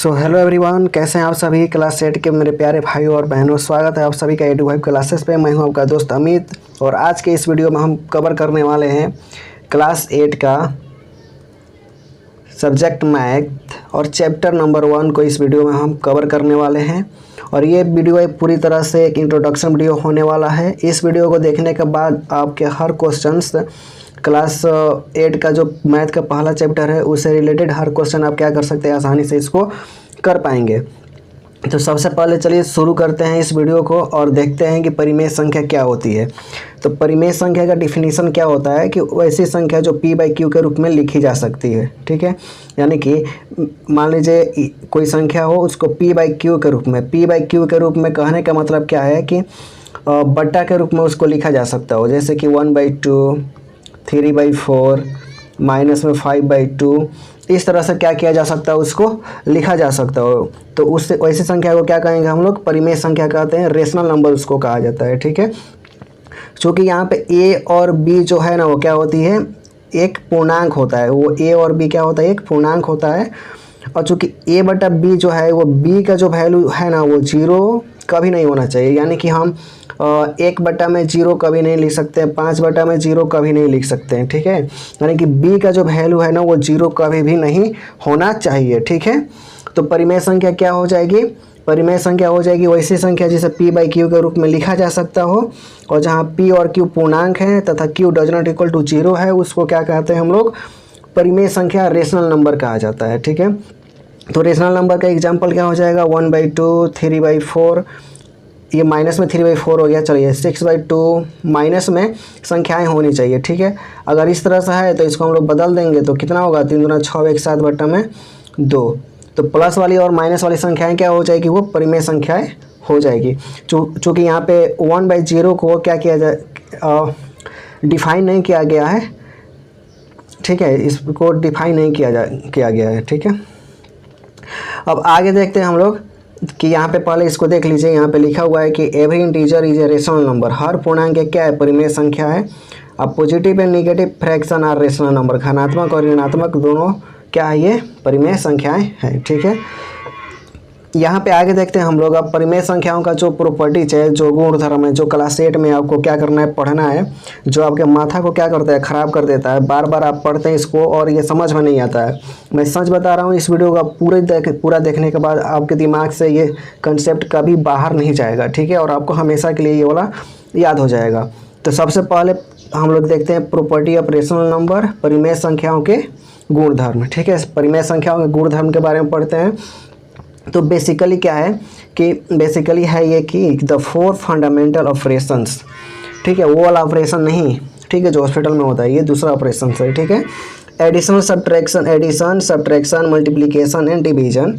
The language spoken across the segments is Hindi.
सो हेलो एवरीवन, कैसे हैं आप सभी क्लास 8 के मेरे प्यारे भाइयों और बहनों। स्वागत है आप सभी का एडू वाइब क्लासेस पे। मैं हूं आपका दोस्त अमित और आज के इस वीडियो में हम कवर करने वाले हैं क्लास 8 का सब्जेक्ट मैथ और चैप्टर नंबर 1 को इस वीडियो में हम कवर करने वाले हैं। और ये वीडियो एक पूरी तरह से एक इंट्रोडक्शन वीडियो होने वाला है। इस वीडियो को देखने के बाद आपके हर क्वेश्चंस क्लास 8 का जो मैथ का पहला चैप्टर है उससे रिलेटेड हर क्वेश्चन आप क्या कर सकते हैं, आसानी से इसको कर पाएंगे। तो सबसे पहले चलिए शुरू करते हैं इस वीडियो को और देखते हैं कि परिमेय संख्या क्या होती है। तो परिमेय संख्या का डिफिनीशन क्या होता है कि वैसी संख्या जो p/q के रूप में लिखी जा सकती है। ठीक है, यानी कि मान लीजिए कोई संख्या हो, उसको p/q के रूप में, p/q के रूप में कहने का मतलब क्या है कि बट्टा के रूप में उसको लिखा जा सकता हो। जैसे कि 1/2, 3/4, माइनस में 5/2, इस तरह से क्या किया जा सकता है, उसको लिखा जा सकता हो। तो उससे वैसी संख्या को क्या कहेंगे हम लोग, परिमेय संख्या कहते हैं। रेशनल नंबर उसको कहा जाता है। ठीक है, क्योंकि यहाँ पे a और b जो है ना वो क्या होती है, एक पूर्णांक होता है। वो a और b क्या होता है, एक पूर्णांक होता है। और चूँकि a/b जो है वो b का जो वैल्यू है ना वो 0 कभी नहीं होना चाहिए। यानी कि हम 1/0 कभी नहीं लिख सकते हैं, 5/0 कभी नहीं लिख सकते हैं। ठीक है, यानी कि b का जो वैल्यू है ना वो 0 कभी भी नहीं होना चाहिए। ठीक है, तो परिमेय संख्या क्या हो जाएगी, परिमेय संख्या हो जाएगी वैसी संख्या जिसे p/q के रूप में लिखा जा सकता हो और जहाँ p और q पूर्णांक हैं तथा q does not equal to 0 है, उसको क्या कहते हैं हम लोग, परिमेय संख्या, रेशनल नंबर कहा जाता है। ठीक है, तो रेशनल नंबर का एग्जाम्पल क्या हो जाएगा, 1/2, 3/4, ये माइनस में 3/4 हो गया। चलिए 6/2, माइनस में संख्याएं होनी चाहिए। ठीक है, अगर इस तरह से है तो इसको हम लोग बदल देंगे तो कितना होगा, 3 दूना 6, 1 7/2। तो प्लस वाली और माइनस वाली संख्याएं क्या हो जाएगी, वो परिमेय संख्याएं हो जाएगी। चूँकि यहाँ पे 1/0 को क्या किया जाए, डिफाइन नहीं किया गया है। ठीक है, इसको डिफाइन नहीं किया गया है। ठीक है, अब आगे देखते हैं हम लोग कि यहाँ पे पहले इसको देख लीजिए। यहाँ पे लिखा हुआ है कि every integer is a rational number. हर पूर्णांक क्या है, परिमेय संख्या है। अब positive and negative fraction are rational number. धनात्मक और ऋणात्मक दोनों क्या है, ये परिमेय संख्याएं हैं। ठीक है, यहाँ पे आगे देखते हैं हम लोग। अब परिमेय संख्याओं का जो प्रॉपर्टीज है, जो गुणधर्म है, जो क्लास 8 में आपको क्या करना है, पढ़ना है, जो आपके माथा को क्या करता है, ख़राब कर देता है। बार बार आप पढ़ते हैं इसको और ये समझ में नहीं आता है। मैं सच बता रहा हूँ, इस वीडियो का पूरा देखने के बाद आपके दिमाग से ये कंसेप्ट कभी बाहर नहीं जाएगा। ठीक है, और आपको हमेशा के लिए ये वाला याद हो जाएगा। तो सबसे पहले हम लोग देखते हैं प्रॉपर्टी ऑफ रेशनल नंबर, परिमेय संख्याओं के गुणधर्म। ठीक है, परिमेय संख्याओं के गुणधर्म के बारे में पढ़ते हैं। तो बेसिकली क्या है कि बेसिकली है ये कि द 4 फंडामेंटल ऑपरेशंस। ठीक है, वो वाला ऑपरेशन नहीं, ठीक है, जो हॉस्पिटल में होता है, ये दूसरा ऑपरेशन है। ठीक है, addition, subtraction, multiplication and division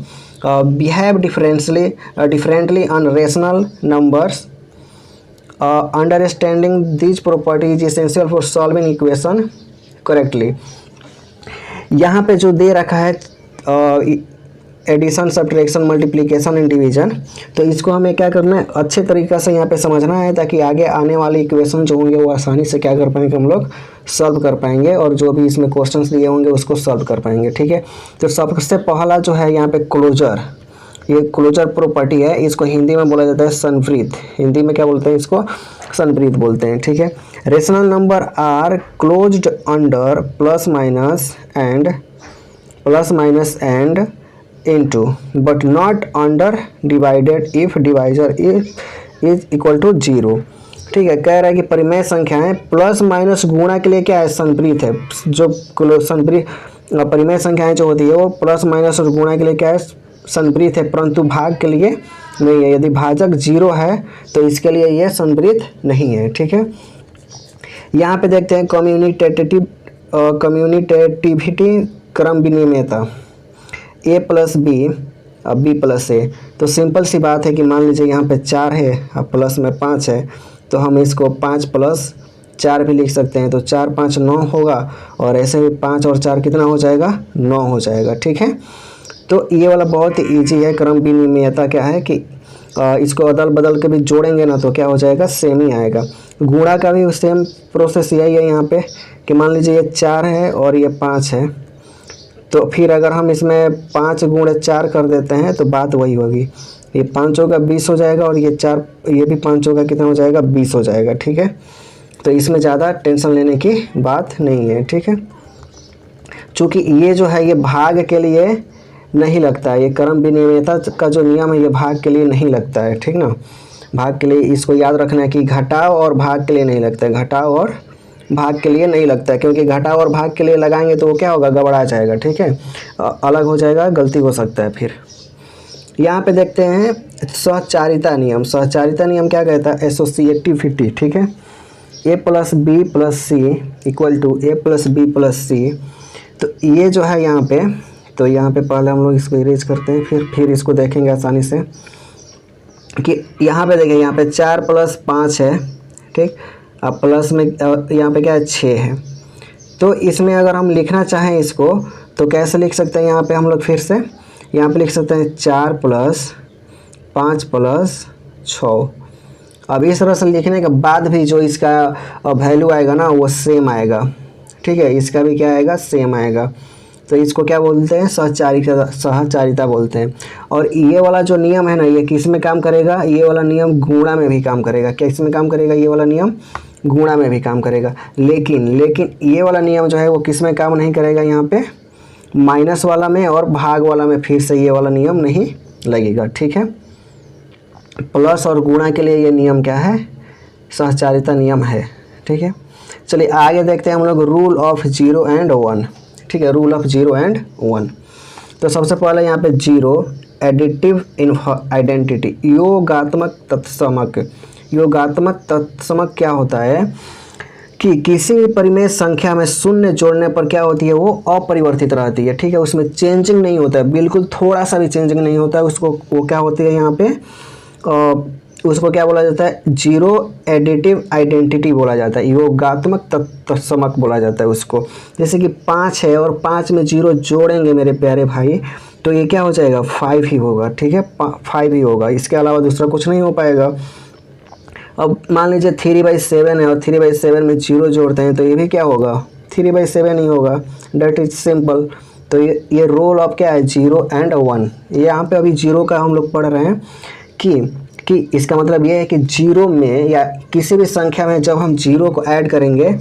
behave differently on rational numbers. Understanding this property is essential for solving equation correctly. यहाँ पे जो दे रखा है addition, subtraction, multiplication and division, तो इसको हमें क्या करना है, अच्छे तरीक़े से यहाँ पे समझना है ताकि आगे आने वाले इक्वेशन जो होंगे वो आसानी से क्या कर पाएंगे, हम लोग सॉल्व कर पाएंगे और जो भी इसमें क्वेश्चंस दिए होंगे उसको सॉल्व कर पाएंगे। ठीक है, तो सबसे पहला जो है यहाँ पे क्लोजर, ये क्लोजर प्रॉपर्टी है। इसको हिंदी में बोला जाता है संवृत। हिंदी में क्या बोलते हैं, इसको संवृत बोलते हैं। ठीक है, rational number are closed under plus minus and into but not under divided if divisor is equal to 0। ठीक है, कह रहा है कि परिमेय संख्याएं प्लस माइनस गुणा के लिए क्या है, संवृत है। जो परिमेय संख्याएं जो होती है वो प्लस माइनस और गुणा के लिए क्या है, संवृत है, परंतु भाग के लिए नहीं है। यदि भाजक 0 है तो इसके लिए यह संवृत नहीं है। ठीक है, यहाँ पे देखते हैं कम्यूनिटेटिविटी, क्रम विनिमयता, a प्लस b अब b प्लस a। तो सिंपल सी बात है कि मान लीजिए यहाँ पे 4 है और प्लस में 5 है, तो हम इसको 5 + 4 भी लिख सकते हैं। तो 4 × 5 = 9 होगा और ऐसे भी 5 और 4 कितना हो जाएगा, 9 हो जाएगा। ठीक है, तो ये वाला बहुत ही ईजी है। क्रम विनिमयता क्या है कि इसको अदल बदल के भी जोड़ेंगे ना तो क्या हो जाएगा, सेम ही आएगा। गुणा का भी सेम प्रोसेस यही है यहाँ पे कि मान लीजिए ये 4 है और ये 5 है, तो फिर अगर हम इसमें 5 गुणे 4 कर देते हैं तो बात वही होगी, ये 5 होगा 20 हो जाएगा, और ये 4 ये भी 5 होगा कितना हो जाएगा 20 हो जाएगा। ठीक है, तो इसमें ज़्यादा टेंशन लेने की बात नहीं है। ठीक है, चूँकि ये जो है ये भाग के लिए नहीं लगता है, ये क्रम विनिमयता का जो नियम है ये भाग के लिए नहीं लगता है। ठीक ना, भाग के लिए इसको याद रखना है कि घटाव और भाग के लिए नहीं लगता है, घटाव और भाग के लिए नहीं लगता है, क्योंकि घटाव और भाग के लिए लगाएंगे तो वो क्या होगा, गड़बड़ा जाएगा। ठीक है, अलग हो जाएगा, गलती हो सकता है। फिर यहाँ पे देखते हैं सहचारिता नियम। सहचारिता नियम क्या कहता है, एसोसिएटिविटी। ठीक है, a plus B plus C equal to A plus B plus C. तो ये जो है यहाँ पे, तो यहाँ पे पहले हम लोग इसको इरेज करते हैं, फिर इसको देखेंगे आसानी से कि यहाँ पे देखिए, यहाँ पे 4 प्लस 5 है। ठीक, अब प्लस में यहाँ पे क्या है 6 है। तो इसमें अगर हम लिखना चाहें इसको तो कैसे लिख सकते हैं, यहाँ पे हम लोग फिर से यहाँ पे लिख सकते हैं 4 प्लस 5 प्लस 6। अब इस तरह से लिखने के बाद भी जो इसका वैल्यू आएगा ना वो सेम आएगा। ठीक है, इसका भी क्या आएगा, सेम आएगा। तो इसको क्या बोलते हैं, सहचारिता बोलते हैं। और ये वाला जो नियम है ना, ये किस में काम करेगा, ये वाला नियम गुणा में भी काम करेगा। किस में काम करेगा, ये वाला नियम गुणा में भी काम करेगा। लेकिन ये वाला नियम जो है वो किस में काम नहीं करेगा, यहाँ पे माइनस वाला में और भाग वाला में फिर से ये वाला नियम नहीं लगेगा। ठीक है, प्लस और गुणा के लिए ये नियम क्या है, सहचारिता नियम है। ठीक है, चलिए आगे देखते हैं हम लोग रूल ऑफ 0 एंड 1। ठीक है, रूल ऑफ 0 एंड 1। तो सबसे पहले यहाँ पे 0 एडिटिव आइडेंटिटी, योगात्मक तत्समक। योगात्मक तत्समक क्या होता है कि किसी भी परिमेय संख्या में शून्य जोड़ने पर क्या होती है, वो अपरिवर्तित रहती है। ठीक है, उसमें चेंजिंग नहीं होता है, बिल्कुल थोड़ा सा भी चेंजिंग नहीं होता है। उसको वो क्या होती है यहाँ पे, उसको क्या बोला जाता है, जीरो एडिटिव आइडेंटिटी बोला जाता है, योगात्मक तत्समक बोला जाता है उसको। जैसे कि 5 है और 5 में 0 जोड़ेंगे मेरे प्यारे भाई तो ये क्या हो जाएगा, 5 ही होगा। ठीक है, 5 ही होगा, इसके अलावा दूसरा कुछ नहीं हो पाएगा। अब मान लीजिए 3/7 है और 3/7 में 0 जोड़ते हैं तो ये भी क्या होगा, 3/7 ही होगा। That is simple. तो ये रोल ऑफ क्या है, 0 एंड 1। ये यहाँ पे अभी 0 का हम लोग पढ़ रहे हैं कि इसका मतलब ये है कि 0 में या किसी भी संख्या में जब हम 0 को ऐड करेंगे,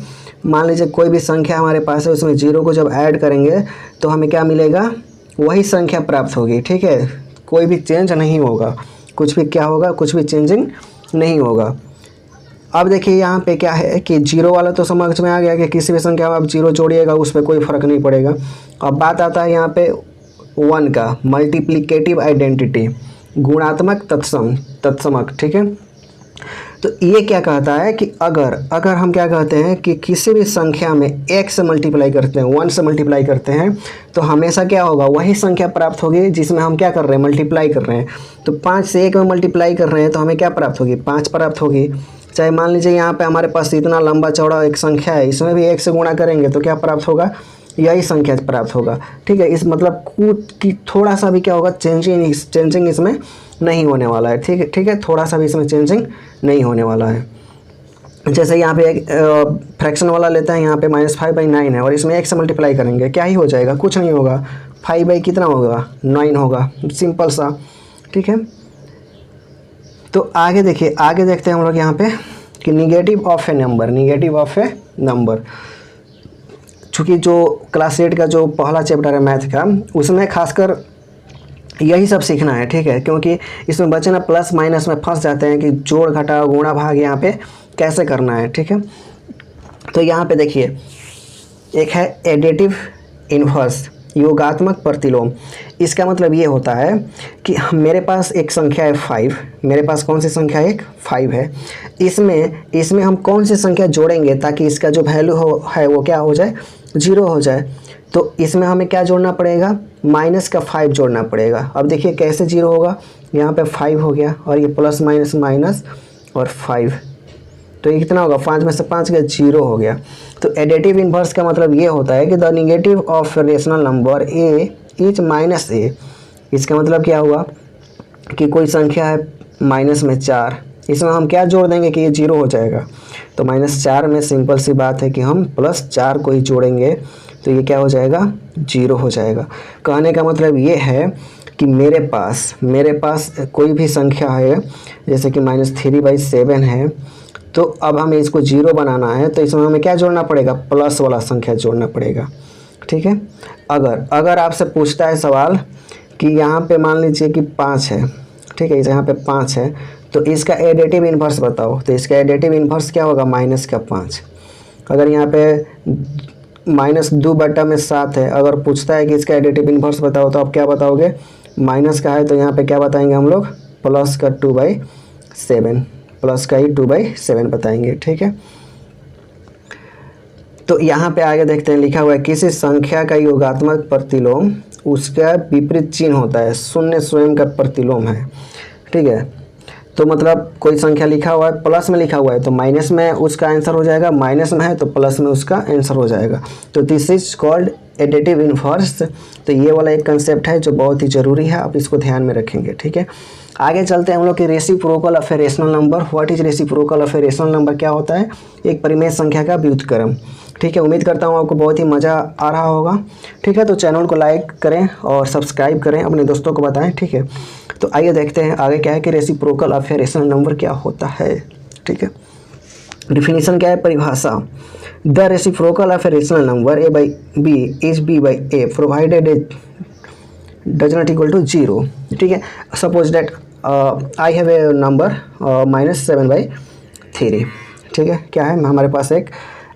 मान लीजिए कोई भी संख्या हमारे पास है उसमें 0 को जब ऐड करेंगे तो हमें क्या मिलेगा, वही संख्या प्राप्त होगी। ठीक है, कोई भी चेंज नहीं होगा, कुछ भी क्या होगा, कुछ भी चेंजिंग नहीं होगा। अब देखिए यहाँ पे क्या है कि 0 वाला तो समझ में आ गया कि किसी भी संख्या में आप 0 जोड़िएगा उस पर कोई फ़र्क नहीं पड़ेगा। अब बात आता है यहाँ पे 1 का, मल्टीप्लिकेटिव आइडेंटिटी, गुणात्मक तत्समक। ठीक है, तो ये क्या कहता है कि अगर हम क्या कहते हैं कि किसी भी संख्या में 1 से मल्टीप्लाई करते हैं, 1 से मल्टीप्लाई करते हैं तो हमेशा क्या होगा, वही संख्या प्राप्त होगी जिसमें हम क्या कर रहे हैं, मल्टीप्लाई कर रहे हैं। तो 5 से 1 में मल्टीप्लाई कर रहे हैं तो हमें क्या प्राप्त होगी, 5 प्राप्त होगी। चाहे मान लीजिए यहाँ पे हमारे पास इतना लंबा चौड़ा एक संख्या है, इसमें भी 1 से गुणा करेंगे तो क्या प्राप्त होगा, यही संख्या प्राप्त होगा। ठीक है, इस मतलब कुछ कि थोड़ा सा भी क्या होगा, चेंजिंग इसमें नहीं होने वाला है। ठीक है, थोड़ा सा भी इसमें चेंजिंग नहीं होने वाला है। जैसे यहाँ पे एक फ्रैक्शन वाला लेते हैं, यहाँ पे -5/9 है और इसमें 1 से मल्टीप्लाई करेंगे, क्या ही हो जाएगा, कुछ नहीं होगा, 5 कितना होगा, 9 होगा, सिंपल सा। ठीक है, तो आगे देखिए, आगे देखते हैं हम लोग यहाँ पे कि निगेटिव ऑफ ए नंबर। चूँकि जो क्लास 8 का जो पहला चैप्टर है मैथ का, उसमें खासकर यही सब सीखना है। ठीक है, क्योंकि इसमें बच्चे ना प्लस माइनस में फंस जाते हैं कि जोड़ घटाव गुणा भाग यहाँ पे कैसे करना है। ठीक है, तो यहाँ पे देखिए एक है एडिटिव इन्वर्स, योगात्मक प्रतिलोम। इसका मतलब ये होता है कि मेरे पास एक संख्या है 5, मेरे पास कौन सी संख्या है, 5 है। इसमें हम कौन सी संख्या जोड़ेंगे ताकि इसका जो वैल्यू है वो क्या हो जाए, 0 हो जाए। तो इसमें हमें क्या जोड़ना पड़ेगा, -5 जोड़ना पड़ेगा। अब देखिए कैसे 0 होगा, यहाँ पे 5 हो गया और ये प्लस माइनस माइनस और 5, तो ये कितना होगा, 5 में से 5 गया, 0 हो गया। तो एडिटिव इन्वर्स का मतलब ये होता है कि the negative of rational number a is -a। इसका मतलब क्या हुआ कि कोई संख्या है -4, इसमें हम क्या जोड़ देंगे कि ये 0 हो जाएगा। तो -4 में सिंपल सी बात है कि हम +4 को ही जोड़ेंगे तो ये क्या हो जाएगा, 0 हो जाएगा। कहने का मतलब ये है कि मेरे पास कोई भी संख्या है, जैसे कि -3/7 है, तो अब हमें इसको 0 बनाना है तो इसमें हमें क्या जोड़ना पड़ेगा, प्लस वाला संख्या जोड़ना पड़ेगा। ठीक है, अगर आपसे पूछता है सवाल कि यहाँ पे मान लीजिए कि 5 है, ठीक है, यहाँ पे 5 है, तो इसका एडिटिव इन्वर्स बताओ, तो इसका एडिटिव इन्वर्स क्या होगा, -5। अगर यहाँ पे -2/7 है, अगर पूछता है कि इसका एडिटिव इन्वर्स बताओ, तो आप क्या बताओगे, माइनस का है तो यहाँ पे क्या बताएंगे हम लोग, प्लस का 2/7, प्लस का ही 2/7 बताएंगे। ठीक है, तो यहाँ पे आगे देखते हैं, लिखा हुआ है किसी संख्या का योगात्मक प्रतिलोम उसका विपरीत चिन्ह होता है, शून्य स्वयं का प्रतिलोम है। ठीक है, तो मतलब कोई संख्या लिखा हुआ है, प्लस में लिखा हुआ है तो माइनस में उसका आंसर हो जाएगा, माइनस में है तो प्लस में उसका आंसर हो जाएगा। तो this is called additive inverse. तो ये वाला एक कंसेप्ट है जो बहुत ही ज़रूरी है, आप इसको ध्यान में रखेंगे। ठीक है, आगे चलते हैं हम लोग कि reciprocal of a rational number. What is reciprocal of a rational number, क्या होता है, एक परिमेय संख्या का व्युत्क्रम। ठीक है, उम्मीद करता हूँ आपको बहुत ही मज़ा आ रहा होगा। ठीक है, तो चैनल को लाइक करें और सब्सक्राइब करें, अपने दोस्तों को बताएं। ठीक है, तो आइए देखते हैं आगे क्या है कि reciprocal of a rational number क्या होता है। ठीक है, डिफिनीशन क्या है, परिभाषा, the reciprocal of a rational number a/b is b/a provided a does not equal to 0। ठीक है, suppose that I have a number -7/3। ठीक है, क्या है, हमारे पास एक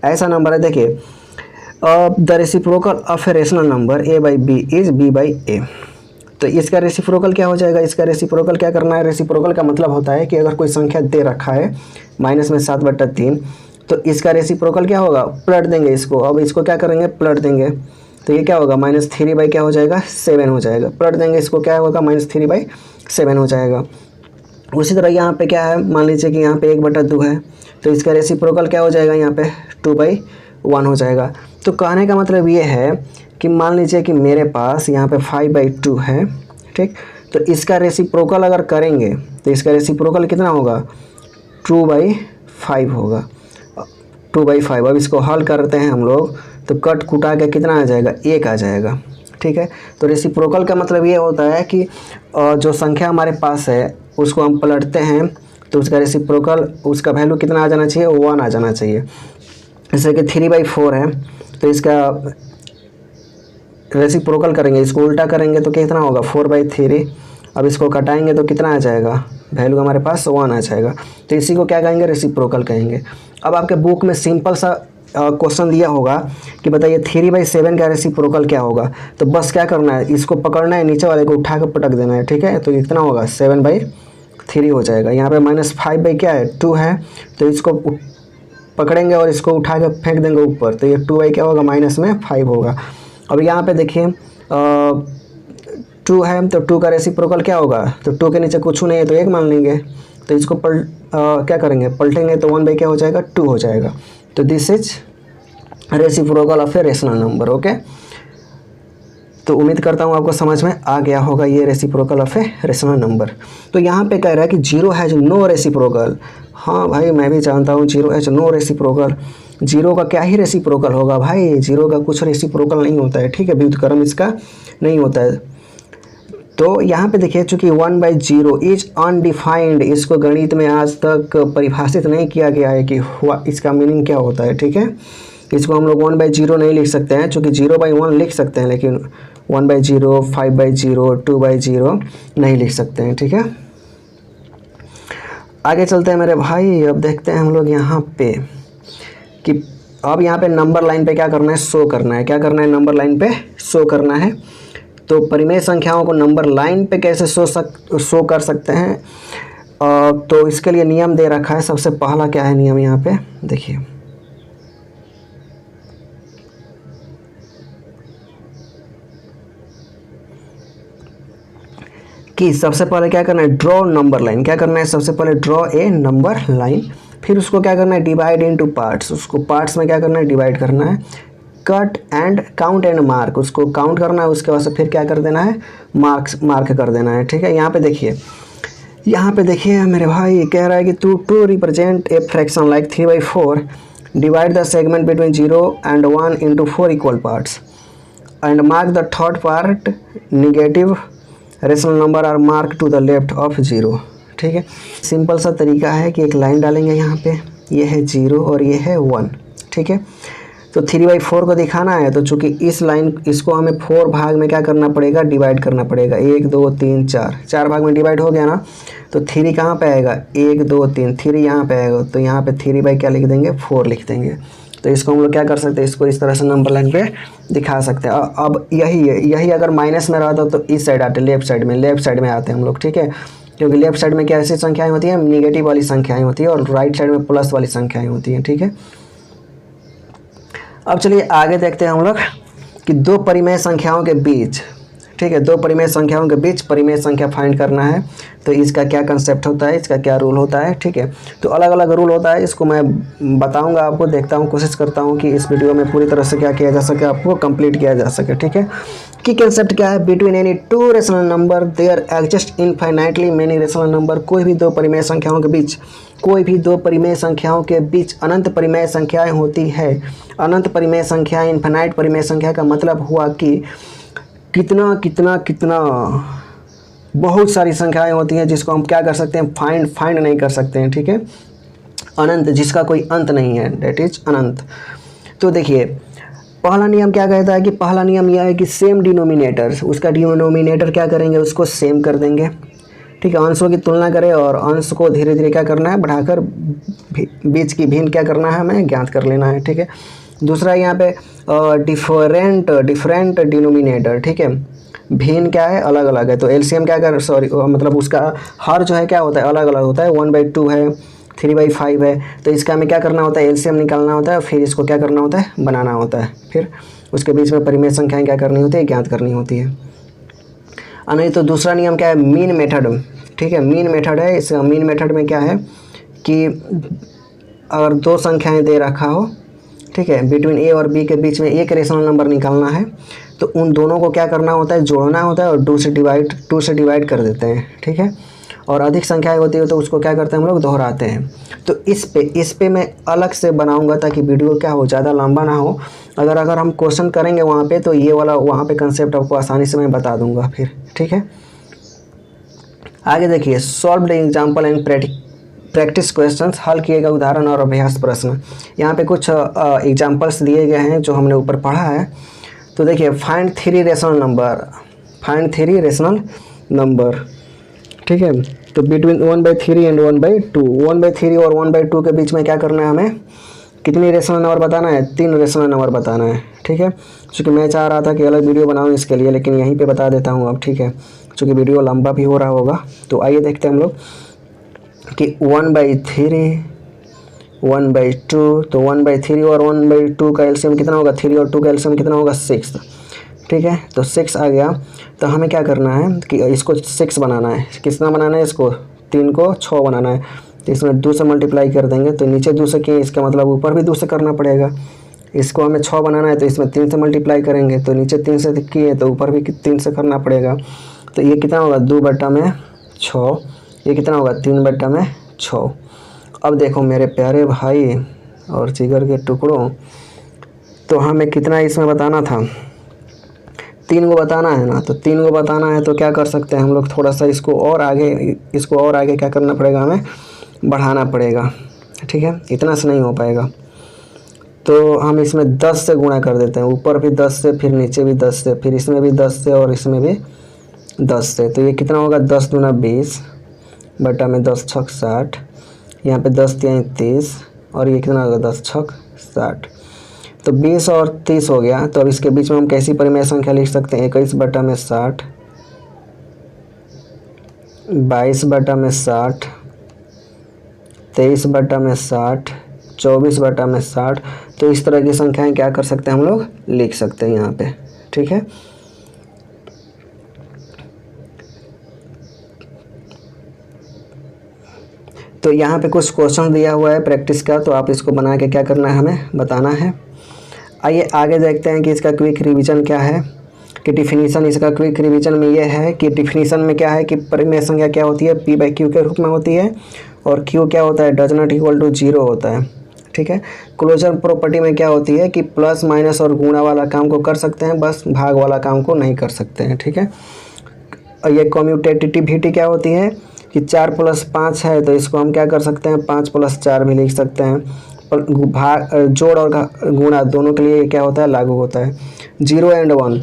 ऐसा नंबर है, देखिए the reciprocal of a rational number a/b is b/a। तो इसका रेसिप्रोकल क्या हो जाएगा, इसका रेसिप्रोकल क्या करना है, रेसिप्रोकल का मतलब होता है कि अगर कोई संख्या दे रखा है -7/3, तो इसका रेसिप्रोकल क्या होगा, पलट देंगे इसको। अब इसको क्या करेंगे, पलट देंगे, तो ये क्या होगा, -3 क्या हो जाएगा, 7 हो जाएगा। पलट देंगे इसको, क्या होगा, -3/7 हो जाएगा। उसी तरह यहाँ पे क्या है, मान लीजिए कि यहाँ पे 1/2 है, तो इसका रेसिप्रोकल क्या हो जाएगा, यहाँ पे 2/1 हो जाएगा। तो कहने का मतलब ये है कि मान लीजिए कि मेरे पास यहाँ पे 5/2 है। ठीक, तो इसका रेसिप्रोकल अगर करेंगे तो इसका रेसिप्रोकल कितना होगा, 2/5 होगा, 2/5। अब इसको हल करते हैं हम लोग, तो कट कुटा के कितना आ जाएगा, 1 आ जाएगा। ठीक है, तो रेसिप्रोकल का मतलब ये होता है कि जो संख्या हमारे पास है उसको हम पलटते हैं तो उसका रेसिप्रोकल, उसका वैल्यू कितना आ जाना चाहिए, 1 आ जाना चाहिए। जैसे कि 3/4 है, तो इसका रेसिप्रोकल करेंगे, इसको उल्टा करेंगे तो कितना होगा, 4/3। अब इसको कटाएंगे तो कितना आ जाएगा, वैल्यू हमारे पास 1 आ जाएगा। तो इसी को क्या कहेंगे, रेसिप्रोकल कहेंगे। अब आपके बुक में सिंपल सा क्वेश्चन दिया होगा कि बताइए 3/7 का रेसिप्रोकल क्या होगा, तो बस क्या करना है, इसको पकड़ना है, नीचे वाले को उठा कर पटक देना है। ठीक है, तो कितना होगा, 7/3 हो जाएगा। यहाँ पे -5 क्या है, 2 है, तो इसको पकड़ेंगे और इसको उठा कर फेंक देंगे ऊपर, तो ये 2 क्या होगा, -5 होगा। अब यहाँ पे देखिए 2 है, तो 2 का रेसिप्रोकल क्या होगा, तो 2 के नीचे कुछ नहीं है तो 1 मान लेंगे, तो इसको क्या करेंगे, पलटेंगे तो 1 क्या हो जाएगा, 2 हो जाएगा। तो this is reciprocal of a rational number. Okay, तो उम्मीद करता हूँ आपको समझ में आ गया होगा ये reciprocal of a rational number. तो यहाँ पे कह रहा है कि 0 हैज नो रेसिप्रोकल। हाँ भाई, मैं भी जानता हूँ 0 हैज नो रेसिप्रोकल। 0 का क्या ही रेसिप्रोकल होगा भाई, 0 का कुछ रेसिप्रोकल नहीं होता है। ठीक है, व्युत्क्रम इसका नहीं होता है। तो यहाँ पे देखिए, चूँकि 1/0 इज अनडिफाइंड, इसको गणित में आज तक परिभाषित नहीं किया गया है कि इसका मीनिंग क्या होता है। ठीक है, इसको हम लोग 1/0 नहीं लिख सकते हैं, चूँकि 0/1 लिख सकते हैं, लेकिन 1/0, 5/0, 2/0 नहीं लिख सकते हैं। ठीक है, आगे चलते हैं मेरे भाई। अब देखते हैं हम लोग यहाँ पे कि अब यहाँ पे नंबर लाइन पे क्या करना है, शो करना है। क्या करना है, नंबर लाइन पे शो करना है। तो परिमेय संख्याओं को नंबर लाइन पे कैसे शो कर सकते हैं, तो इसके लिए नियम दे रखा है। सबसे पहला क्या है नियम, यहाँ पे देखिए, कि सबसे पहले क्या करना है, ड्रॉ नंबर लाइन। क्या करना है, सबसे पहले ड्रॉ ए नंबर लाइन, फिर उसको क्या करना है, डिवाइड इनटू पार्ट्स। उसको पार्ट्स में क्या करना है, डिवाइड करना है। Cut and count and mark, उसको काउंट करना है, उसके बाद से फिर क्या कर देना है, मार्क कर देना है। ठीक है, यहाँ पे देखिए मेरे भाई, कह रहा है कि to represent a fraction like 3/4 divide the segment between 0 and 1 into 4 equal parts and mark the third part negative rational number are mark to the left of 0। ठीक है, सिंपल सा तरीका है कि एक लाइन डालेंगे यहाँ पे, ये है 0 और ये है 1। ठीक है, तो 3/4 को दिखाना है, तो चूंकि इस लाइन इसको हमें 4 भाग में क्या करना पड़ेगा, डिवाइड करना पड़ेगा। 1 2 3 4 भाग में डिवाइड हो गया ना, तो 3 कहाँ पे आएगा, 1 2 3, 3 यहाँ पे आएगा, तो यहाँ पे 3 क्या लिख देंगे, 4 लिख देंगे। तो इसको हम लोग क्या कर सकते हैं, इसको इस तरह से नंबर लाइन पे दिखा सकते हैं। अब यही अगर माइनस में रहता तो इस साइड आते, लेफ्ट साइड में आते हैं हम लोग। ठीक है, क्योंकि लेफ्ट साइड में क्या ऐसी संख्याएं होती हैं, निगेटिव वाली संख्याएं होती है, और राइट साइड में प्लस वाली संख्याएं होती हैं। ठीक है, अब चलिए आगे देखते हैं हम लोग कि दो परिमेय संख्याओं के बीच, ठीक है, दो परिमेय संख्याओं के बीच परिमेय संख्या फाइंड करना है, तो इसका क्या कंसेप्ट होता है, इसका क्या रूल होता है। ठीक है, तो अलग अलग रूल होता है, इसको मैं बताऊंगा आपको, देखता हूँ, कोशिश करता हूँ कि इस वीडियो में पूरी तरह से क्या किया जा सके, आपको कंप्लीट किया जा सके। ठीक है, कि कंसेप्ट क्या है, between any two rational number there exist infinitely many rational number. कोई भी दो परिमेय संख्याओं के बीच अनंत परिमेय संख्याएं होती है। अनंत परिमेय संख्याएं, इनफाइनाइट परिमेय संख्या का मतलब हुआ कि कितना बहुत सारी संख्याएं होती हैं जिसको हम क्या कर सकते हैं, फाइंड नहीं कर सकते हैं। ठीक है, अनंत, जिसका कोई अंत नहीं है, डेट इज अनंत। तो देखिए, पहला नियम क्या कहता है कि पहला नियम यह है कि सेम डिनोमिनेटर, उसका डिनोमिनेटर क्या करेंगे, उसको सेम कर देंगे। ठीक है, अंशों की तुलना करें और अंश को धीरे धीरे क्या करना है, बढ़ाकर बीच की भिन्न क्या करना है, हमें ज्ञात कर लेना है। ठीक है, दूसरा यहाँ पे डिफरेंट डिनोमिनेटर। ठीक है, भिन्न क्या है, अलग अलग है, तो एलसीएम क्या कर, मतलब उसका हर जो है क्या होता है, अलग अलग होता है। 1/2 है, 3/5 है, तो इसका हमें क्या करना होता है, एलसीएम निकालना होता है, फिर इसको क्या करना होता है, बनाना होता है, फिर उसके बीच में परिमेय संख्याएं क्या करनी होती है, ज्ञात करनी होती है। नहीं तो दूसरा नियम क्या है, मीन मेथड। ठीक है, मीन मेथड है। इस मीन मेथड में क्या है कि अगर दो संख्याएं दे रखा हो, ठीक है, बिटवीन ए और बी के बीच में एक रेशनल नंबर निकालना है, तो उन दोनों को क्या करना होता है, जोड़ना होता है और 2 से डिवाइड कर देते हैं। ठीक है, और अधिक संख्याएं होती है तो उसको क्या करते हैं, हम लोग दोहराते हैं। तो इस पे मैं अलग से बनाऊंगा ताकि वीडियो क्या हो, ज़्यादा लंबा ना हो। अगर हम क्वेश्चन करेंगे वहाँ पे, तो ये वाला वहाँ पे कंसेप्ट आपको आसानी से मैं बता दूंगा फिर। ठीक है, आगे देखिए, solve the example and practice questions, हल किए गए उदाहरण और अभ्यास प्रश्न। यहाँ पे कुछ एग्जाम्पल्स दिए गए हैं जो हमने ऊपर पढ़ा है। तो देखिए, फाइंड 3 रेशनल नंबर। ठीक है, तो बिटवीन 1/3 एंड 1/2, 1/3 और 1/2 के बीच में क्या करना है, हमें कितनी रेशनल नंबर बताना है, 3 रेशनल नंबर बताना है। ठीक है, क्योंकि मैं चाह रहा था कि अलग वीडियो बनाऊं इसके लिए, लेकिन यहीं पे बता देता हूं अब। ठीक है, क्योंकि वीडियो लंबा भी हो रहा होगा। तो आइए देखते हैं हम लोग कि 1/3, 1/2, तो 1/3 और 1/2 का एलसीएम कितना होगा, 3 और 2 का एलसीएम कितना होगा, 6। ठीक है, तो 6 आ गया। तो हमें क्या करना है कि इसको 6 बनाना है। कितना बनाना है, इसको 3 को 6 बनाना है। तो इसमें 2 से मल्टीप्लाई कर देंगे, तो नीचे 2 से किए, इसका मतलब ऊपर भी 2 से करना पड़ेगा। इसको हमें 6 बनाना है, तो इसमें 3 से मल्टीप्लाई करेंगे, तो नीचे 3 से किए तो ऊपर भी 3 से करना पड़ेगा। तो ये कितना होगा, 2/6। ये कितना होगा, 3/6। अब देखो मेरे प्यारे भाई और जिगर के टुकड़ों, तो हमें कितना इसमें बताना था, 3 को बताना है ना। तो 3 को बताना है तो क्या कर सकते हैं हम लोग, थोड़ा सा इसको और आगे क्या करना पड़ेगा, हमें बढ़ाना पड़ेगा। ठीक है, इतना से नहीं हो पाएगा, तो हम इसमें 10 से गुणा कर देते हैं, ऊपर भी 10 से, फिर नीचे भी 10 से, फिर इसमें भी 10 से और इसमें भी 10 से। तो ये कितना होगा, 10 दूना 20 बटा में 10 छक 60, यहाँ पे 10 तिहाई 30, और ये कितना होगा, 10 छक 60। तो 20 और 30 हो गया। तो अब इसके बीच में हम कैसी परिमेय संख्या लिख सकते हैं, 21/60, 22/60, 23/60, 24/60। तो इस तरह की संख्याएं क्या कर सकते हैं, हम लोग लिख सकते हैं यहाँ पे। ठीक है, तो यहाँ पे कुछ क्वेश्चन दिया हुआ है प्रैक्टिस का, तो आप इसको बना के क्या करना है, हमें बताना है। आइए आगे देखते हैं कि इसका क्विक रिवीजन क्या है, कि डिफिनीशन इसका क्विक रिवीजन में ये है कि डिफिनीशन में क्या है कि परिमेय संख्या क्या होती है, P/Q के रूप में होती है, और Q क्या होता है, डज नॉट इक्वल टू 0 होता है। ठीक है। क्लोजर प्रॉपर्टी में क्या होती है कि प्लस माइनस और गुणा वाला काम को कर सकते हैं, बस भाग वाला काम को नहीं कर सकते हैं, ठीक है। और ये कम्यूटेटिविटी क्या होती है कि 4 + 5 है तो इसको हम क्या कर सकते हैं 5 + 4 भी लिख सकते हैं। पर भाग जोड़ और गुणा दोनों के लिए क्या होता है लागू होता है। 0 and 1,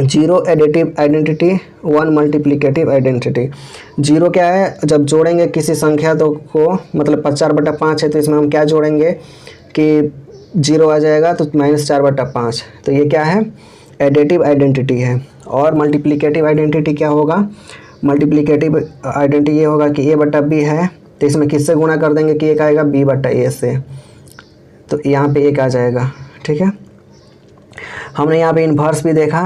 0 additive identity, 1 multiplicative identity. 0 क्या है, जब जोड़ेंगे किसी संख्या तो को मतलब 4/5 है तो इसमें हम क्या जोड़ेंगे कि 0 आ जाएगा तो -4/5, तो ये क्या है एडिटिव आइडेंटिटी है। और मल्टीप्लिकेटिव आइडेंटिटी क्या होगा, मल्टीप्लिकेटिव आइडेंटिटी ये होगा कि a/b है तो इसमें किससे गुणा कर देंगे कि एक आएगा b/a से, तो यहाँ पे एक आ जाएगा, ठीक है। हमने यहाँ पे इन्वर्स भी देखा,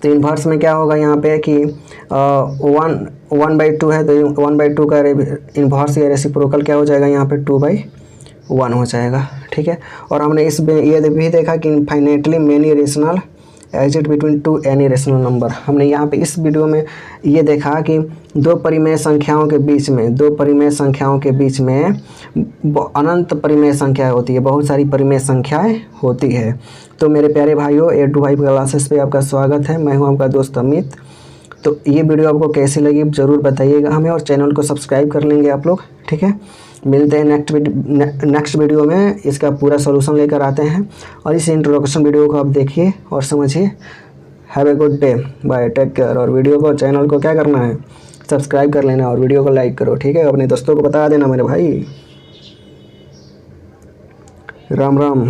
तो इन्वर्स में क्या होगा यहाँ पे कि 1/2 है तो 1/2 का इन्वर्स या रेसिप्रोकल क्या हो जाएगा यहाँ पे 2/1 हो जाएगा, ठीक है। और हमने इसमें ये भी देखा कि infinitely many rational exist between 2 any rational number. हमने यहाँ पे इस वीडियो में ये देखा कि दो परिमेय संख्याओं के बीच में अनंत परिमेय संख्या होती है, बहुत सारी परिमेय संख्याएं होती है। तो मेरे प्यारे भाइयों A2 क्लासेस पे आपका स्वागत है, मैं हूँ आपका दोस्त अमित। तो ये वीडियो आपको कैसी लगी ज़रूर बताइएगा हमें, और चैनल को सब्सक्राइब कर लेंगे आप लोग, ठीक है। मिलते हैं नेक्स्ट वीडियो में, इसका पूरा सॉल्यूशन लेकर आते हैं। और इस इंट्रोडक्शन वीडियो को आप देखिए और समझिए। Have a good day, bye, take care. और वीडियो को चैनल को क्या करना है सब्सक्राइब कर लेना और वीडियो को लाइक करो, ठीक है। अपने दोस्तों को बता देना मेरे भाई। राम राम।